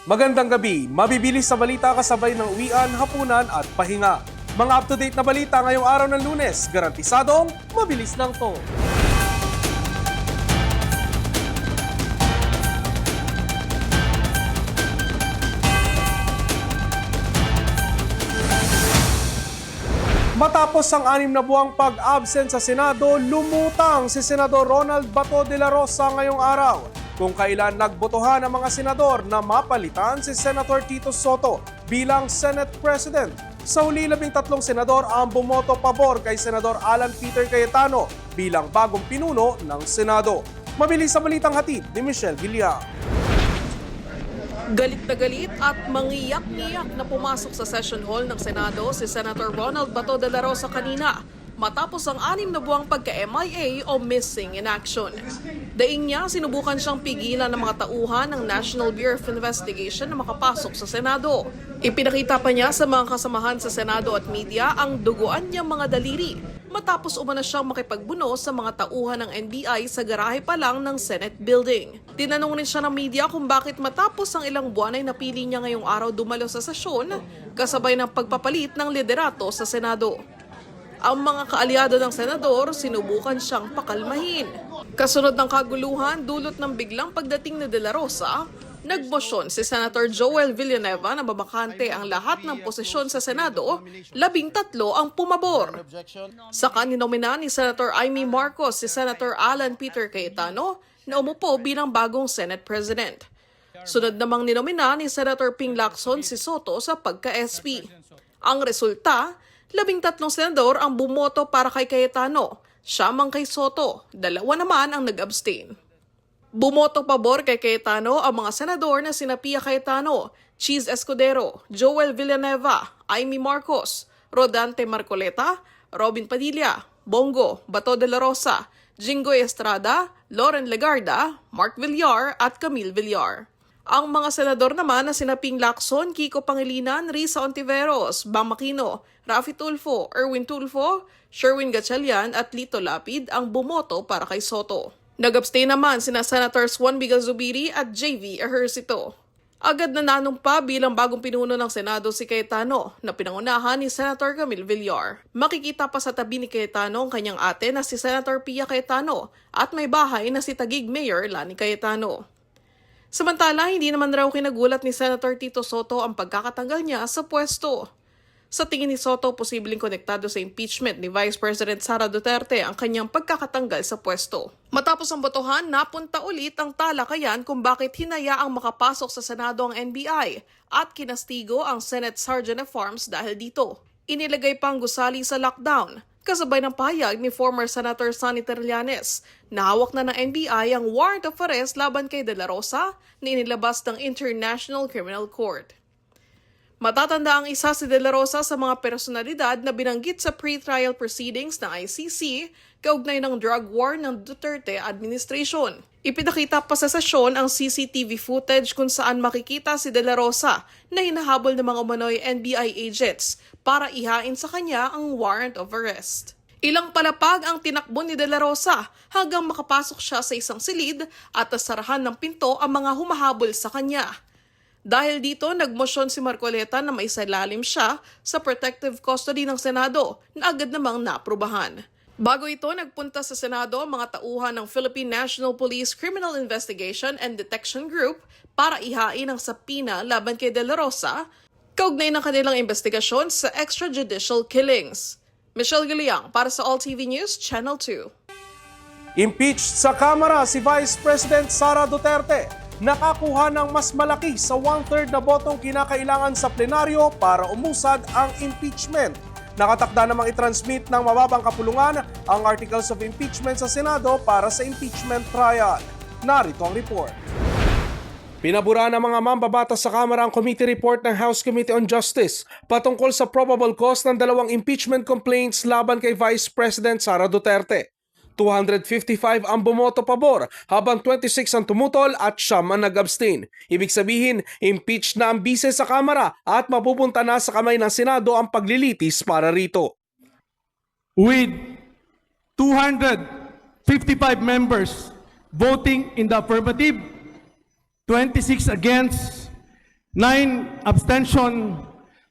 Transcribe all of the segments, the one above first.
Magandang gabi, mabibilis sa balita kasabay ng uwian, hapunan at pahinga. Mga up-to-date na balita ngayong araw ng Lunes, garantisadong mabilis lang to. Matapos ang 6 na buwang pag-absent sa Senado, lumutang si Senador Ronald Bato de la Rosa ngayong araw, kung kailan nagbotohan ang mga senador na mapalitan si Senator Tito Soto bilang Senate President. Sa huli, 13 senador ang bumoto pabor kay Senador Alan Peter Cayetano bilang bagong pinuno ng Senado. Mabilis sa balitang hatid ni Michelle Villar. Galit na galit at mangiyak-ngiyak na pumasok sa session hall ng Senado si Senator Ronald Bato de la Rosa kanina matapos ang 6 na buwang pagka-MIA o Missing in Action. Daing niya, sinubukan siyang pigilan ng mga tauhan ng National Bureau of Investigation na makapasok sa Senado. Ipinakita pa niya sa mga kasamahan sa Senado at media ang duguan niyang mga daliri matapos umana siyang makipagbuno sa mga tauhan ng NBI sa garahe pa lang ng Senate building. Tinanong rin siya ng media kung bakit matapos ang ilang buwan ay napili niya ngayong araw dumalo sa sesyon kasabay ng pagpapalit ng liderato sa Senado. Ang mga kaalyado ng senador, sinubukan siyang pakalmahin. Kasunod ng kaguluhan, dulot ng biglang pagdating ni De La Rosa, nagmosyon si Senator Joel Villanueva na babakante ang lahat ng posisyon sa Senado, 13 ang pumabor. Saka ninomina ni Senator Amy Marcos si Senator Alan Peter Cayetano na umupo bilang bagong Senate President. Sunod namang ninomina ni Senator Ping Lacson si Soto sa pagka-SP. Ang resulta, 13 senador ang bumoto para kay Cayetano, 9 kay Soto, 2 naman ang nag-abstain. Bumoto pabor kay Cayetano ang mga senador na sina Pia Cayetano, Cheese Escudero, Joel Villanueva, Amy Marcos, Rodante Marcoleta, Robin Padilla, Bongo, Bato de la Rosa, Jinggoy Estrada, Loren Legarda, Mark Villar at Camille Villar. Ang mga senador naman na sina Ping Lacson, Kiko Pangilinan, Risa Ontiveros, Bam Aquino, Raffy Tulfo, Erwin Tulfo, Sherwin Gatchalian at Lito Lapid ang bumoto para kay Soto. Nag-abstain naman sina Senators Juan Biga Zubiri at JV Ejercito. Agad na nanumpa bilang bagong pinuno ng Senado si Cayetano na pinangunahan ni Senator Camille Villar. Makikita pa sa tabi ni Cayetano ang kanyang ate na si Senator Pia Cayetano at may bahay na si Taguig Mayor Lani Cayetano. Samantala, hindi naman raw kinagulat ni Senator Tito Soto ang pagkakatanggal niya sa pwesto. Sa tingin ni Soto, posibleng konektado sa impeachment ni Vice President Sara Duterte ang kanyang pagkakatanggal sa pwesto. Matapos ang botohan, napunta ulit ang talakayan kung bakit hinayaang makapasok sa Senado ang NBI at kinastigo ang Senate Sergeant of Arms dahil dito. Inilagay pang gusali sa lockdown, kasabay ng pahayag ni former Senator Sonny Trillanes na hawak na ng NBI ang warrant of arrest laban kay De La Rosa na inilabas ng International Criminal Court. Matatanda ang isa si De La Rosa sa mga personalidad na binanggit sa pre-trial proceedings ng ICC kaugnay ng drug war ng Duterte administration. Ipinakita pa sa sesyon ang CCTV footage kung saan makikita si De La Rosa na hinahabol ng mga umano'y NBI agents para ihain sa kanya ang warrant of arrest. Ilang palapag ang tinakbo ni De La Rosa hanggang makapasok siya sa isang silid at nasarahan ng pinto ang mga humahabol sa kanya. Dahil dito, nagmosyon si Marcoleta na maisalalim siya sa protective custody ng Senado na agad namang naaprubahan. Bago ito, nagpunta sa Senado ang mga tauhan ng Philippine National Police Criminal Investigation and Detection Group para ihain ang sapina laban kay De La Rosa kaugnay ng kanilang investigasyon sa extrajudicial killings. Michelle Giliang para sa All TV News, Channel 2. Impeached sa Kamara si Vice President Sara Duterte. Nakakuha ng mas malaki sa 1/3 na botong kinakailangan sa plenaryo para umusad ang impeachment. Nakatakda namang i-transmit ng mababang kapulungan ang Articles of Impeachment sa Senado para sa impeachment trial. Narito ang report. Pinabura ng mga mambabatas sa Kamara ang committee report ng House Committee on Justice patungkol sa probable cause ng 2 impeachment complaints laban kay Vice President Sara Duterte. 255 ang bumoto pabor habang 26 ang tumutol at 9 ang nag-abstain. Ibig sabihin, impeached na ang bise sa Kamara at mapupunta na sa kamay ng Senado ang paglilitis para rito. With 255 members voting in the affirmative, 26 against, 9 abstention.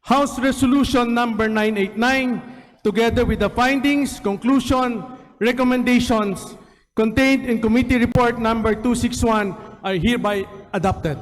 House Resolution number 989, together with the findings, conclusion, recommendations contained in Committee Report number 261 are hereby adopted.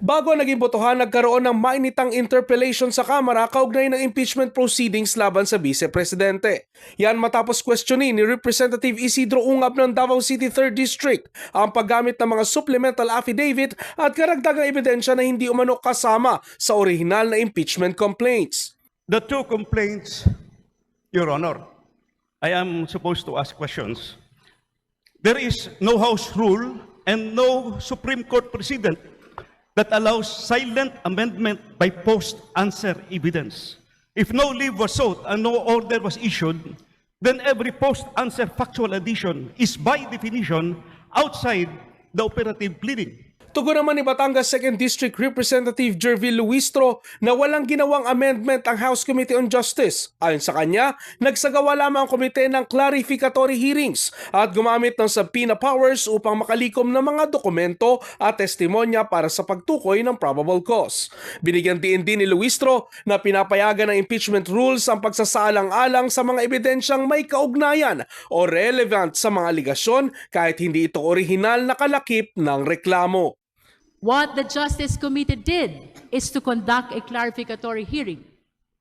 Bago naging botohan, nagkaroon ng mainitang interpellation sa Kamara kaugnay ng impeachment proceedings laban sa Vice Presidente. Yan matapos questionin ni Representative Isidro Ungab ng Davao City 3rd District ang paggamit ng mga supplemental affidavit at karagdagang ebidensya na hindi umano kasama sa orihinal na impeachment complaints. The two complaints, Your Honor, I am supposed to ask questions. There is no House rule and no Supreme Court precedent that allows silent amendment by post-answer evidence. If no leave was sought and no order was issued, then every post-answer factual addition is by definition outside the operative pleading. Tugon naman ni Batangas 2nd District Representative Jervil Luistro na walang ginawang amendment ang House Committee on Justice. Ayon sa kanya, nagsagawa lamang ang komite ng clarificatory hearings at gumamit ng subpoena powers upang makalikom ng mga dokumento at testimonya para sa pagtukoy ng probable cause. Binigyan din ni Luistro na pinapayagan ng impeachment rules ang pagsasaalang-alang sa mga ebidensyang may kaugnayan o relevant sa mga aligasyon kahit hindi ito orihinal na kalakip ng reklamo. What the Justice Committee did is to conduct a clarificatory hearing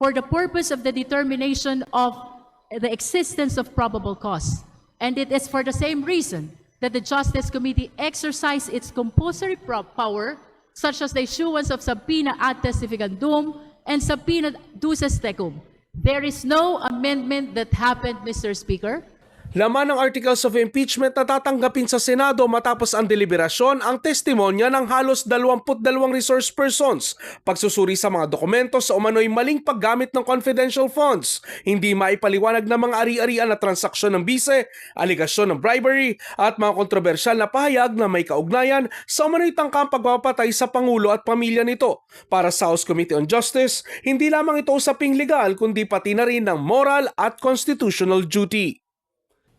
for the purpose of the determination of the existence of probable cause. And it is for the same reason that the Justice Committee exercised its compulsory power, such as the issuance of subpoena ad testificandum and subpoena duces tecum. There is no amendment that happened, Mr. Speaker. Laman ng articles of impeachment na tatanggapin sa Senado matapos ang deliberasyon ang testimonya ng halos 22 resource persons, pagsusuri sa mga dokumento sa umano'y maling paggamit ng confidential funds, hindi maipaliwanag ng mga ari-arian na transaksyon ng bise, aligasyon ng bribery at mga kontrobersyal na pahayag na may kaugnayan sa umano'y tangkang pagpapatay sa Pangulo at pamilya nito. Para sa House Committee on Justice, hindi lamang ito usaping legal kundi pati na rin ng moral at constitutional duty.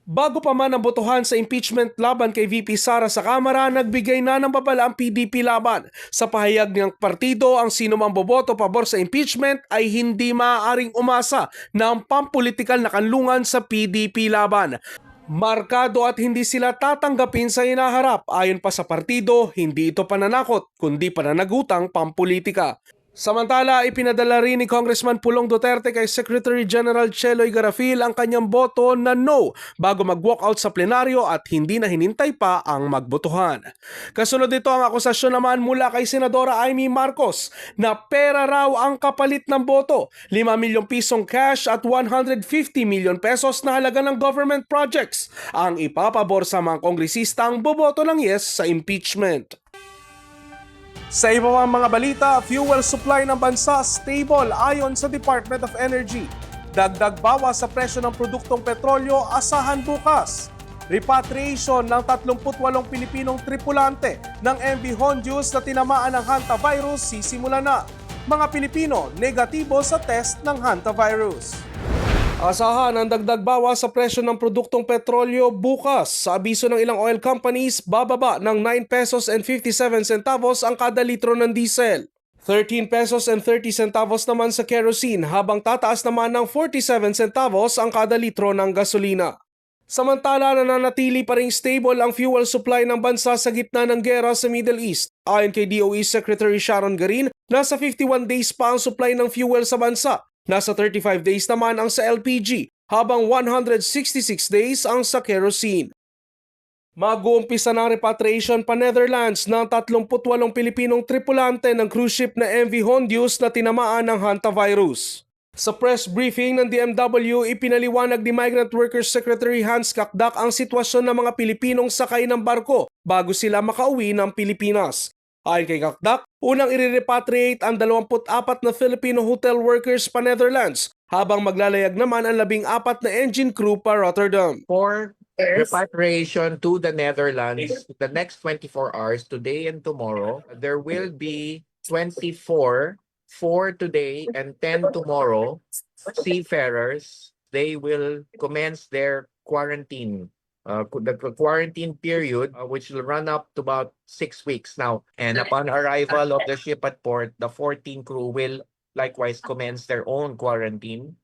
Bago pa man ang botohan sa impeachment laban kay VP Sara sa Kamara, nagbigay na ng babala ang PDP laban. Sa pahayag ng partido, ang sino mang boboto pabor sa impeachment ay hindi maaaring umasa ng pampolitikal na kanlungan sa PDP laban. Markado at hindi sila tatanggapin sa hinaharap. Ayon pa sa partido, hindi ito pananakot, kundi pananagutang pampolitika. Samantala, ipinadala rin ni Congressman Pulong Duterte kay Secretary General Cheloy Garafil ang kanyang boto na no bago mag-walkout sa plenaryo at hindi na hinintay pa ang magbotohan. Kasunod nito ang akusasyon naman mula kay Senadora Amy Marcos na pera raw ang kapalit ng boto, 5 milyong pisong cash at 150 milyon pesos na halaga ng government projects ang ipapabor sa mga kongresistang boboto ng yes sa impeachment. Sa iba pang mga balita, fuel supply ng bansa stable ayon sa Department of Energy. Dagdag bawas sa presyo ng produktong petrolyo asahan bukas. Repatriation ng 38 Pilipinong tripulante ng MV Hondius na tinamaan ng hantavirus sisimula na. Mga Pilipino negatibo sa test ng hantavirus. Asahan ang dagdag bawas sa presyo ng produktong petrolyo bukas. Sa abiso ng ilang oil companies, bababa ng 9 pesos and 57 centavos ang kada litro ng diesel. 13 pesos and 30 centavos naman sa kerosene habang tataas naman ng 47 centavos ang kada litro ng gasolina. Samantala, nananatili pa ring stable ang fuel supply ng bansa sa gitna ng gera sa Middle East. Ayon kay DOE Secretary Sharon Garin, nasa 51 days pa ang supply ng fuel sa bansa. Nasa 35 days naman ang sa LPG, habang 166 days ang sa kerosene. Mag-uumpisa ng repatriation pa Netherlands ng 38 Pilipinong tripulante ng cruise ship na MV Hondius na tinamaan ng hantavirus. Sa press briefing ng DMW, ipinaliwanag ni Migrant Workers Secretary Hans Kakdak ang sitwasyon ng mga Pilipinong sakay ng barko bago sila makauwi ng Pilipinas. Ayon kay Kakdak, unang i-repatriate ang 24 na Filipino hotel workers pa Netherlands, habang maglalayag naman ang 14 na engine crew pa Rotterdam. For repatriation to the Netherlands, the next 24 hours, today and tomorrow, there will be 24, 4 today and 10 tomorrow, seafarers. They will commence their quarantine The quarantine period, which will run up to about 6 weeks now. And upon arrival of the ship at port, the 14 crew will likewise commence their own quarantine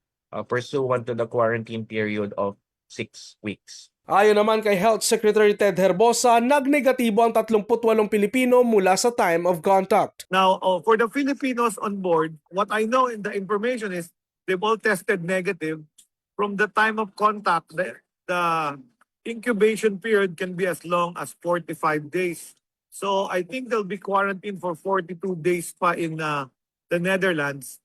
pursuant to the quarantine period of 6 weeks. Ayon naman kay Health Secretary Ted Herbosa, nagnegatibo ang 38 Pilipino mula sa time of contact. Now, for the Filipinos on board, what I know in the information is they've all tested negative. From the time of contact, the incubation period can be as long as 45 days. So I think they'll be quarantined for 42 days pa in the Netherlands.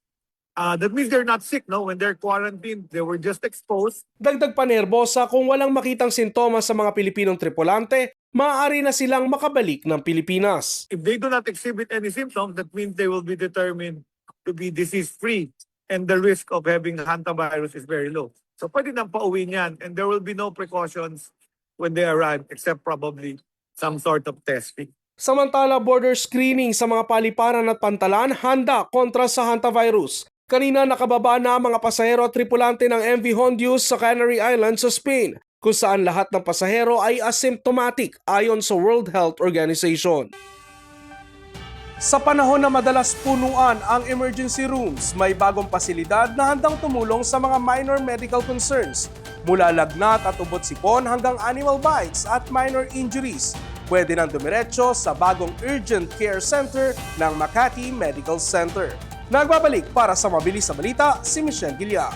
That means they're not sick, no? When they're quarantined, they were just exposed. Dagdag pa ni Herbosa, kung walang makitang sintomas sa mga Pilipinong tripulante, maaari na silang makabalik ng Pilipinas. If they do not exhibit any symptoms, that means they will be determined to be disease-free, and the risk of having hantavirus is very low. So pwede nang pauwi niyan, and there will be no precautions when they arrive, except probably some sort of testing. Samantala, border screening sa mga paliparan at pantalan handa kontra sa hantavirus. Kanina nakababa na ang mga pasahero at tripulante ng MV Hondius sa Canary Islands sa Spain, kung saan lahat ng pasahero ay asymptomatic ayon sa World Health Organization. Sa panahon na madalas punuan ang emergency rooms, may bagong pasilidad na handang tumulong sa mga minor medical concerns. Mula lagnat at ubot-sipon hanggang animal bites at minor injuries, pwede nang dumiretso sa bagong Urgent Care Center ng Makati Medical Center. Nagbabalik para sa mabilis na balita, si Michelle Guillar.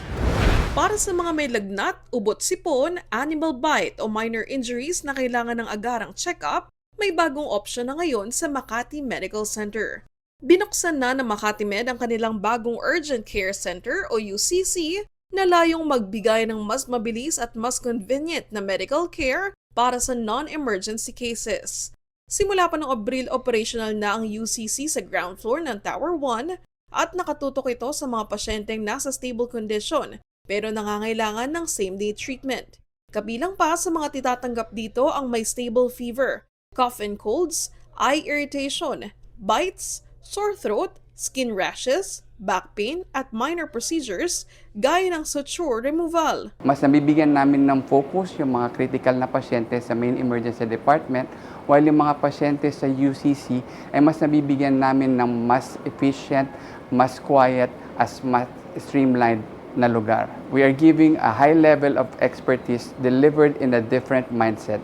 Para sa mga may lagnat, ubot-sipon, animal bite o minor injuries na kailangan ng agarang check-up, may bagong opsyon na ngayon sa Makati Medical Center. Binuksan na ng Makati Med ang kanilang bagong Urgent Care Center o UCC na layong magbigay ng mas mabilis at mas convenient na medical care para sa non-emergency cases. Simula pa noong Abril, operational na ang UCC sa ground floor ng Tower 1 at nakatutok ito sa mga pasyenteng nasa stable condition pero nangangailangan ng same-day treatment. Kabilang pa sa mga titatanggap dito ang may stable fever, cough and colds, eye irritation, bites, sore throat, skin rashes, back pain at minor procedures gaya ng suture removal. Mas nabibigyan namin ng focus yung mga critical na pasyente sa main emergency department, while yung mga pasyente sa UCC ay mas nabibigyan namin ng mas efficient, mas quiet, as mas streamlined na lugar. We are giving a high level of expertise delivered in a different mindset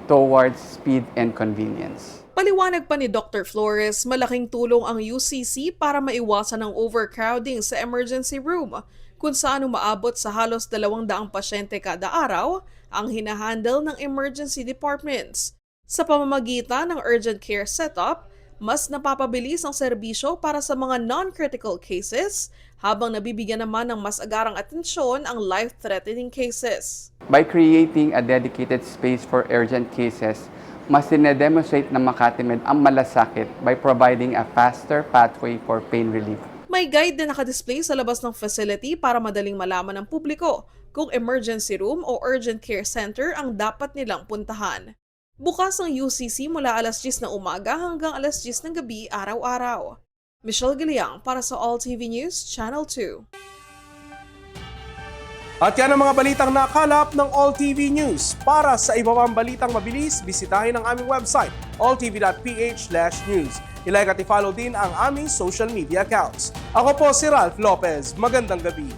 towards speed and convenience. Paliwanag pa ni Dr. Flores, malaking tulong ang UCC para maiwasan ang overcrowding sa emergency room, kung saan umaabot sa halos 200 pasyente kada araw ang hinahandle ng emergency departments. Sa pamamagitan ng urgent care setup, mas napapabilis ang serbisyo para sa mga non-critical cases habang nabibigyan naman ng mas agarang atensyon ang life-threatening cases. By creating a dedicated space for urgent cases, mas dinedemonstrate ng Makati Med ang malasakit by providing a faster pathway for pain relief. May guide na nakadisplay sa labas ng facility para madaling malaman ng publiko kung emergency room o urgent care center ang dapat nilang puntahan. Bukas ang UCC mula alas 10 ng umaga hanggang alas 10 ng gabi araw-araw. Michelle Guillar para sa All TV News, Channel 2. At yan ang mga balitang nakalap ng All TV News. Para sa iba pang balitang mabilis, bisitahin ang aming website, alltv.ph/news. I-like at i-follow din ang aming social media accounts. Ako po si Ralph Lopez. Magandang gabi.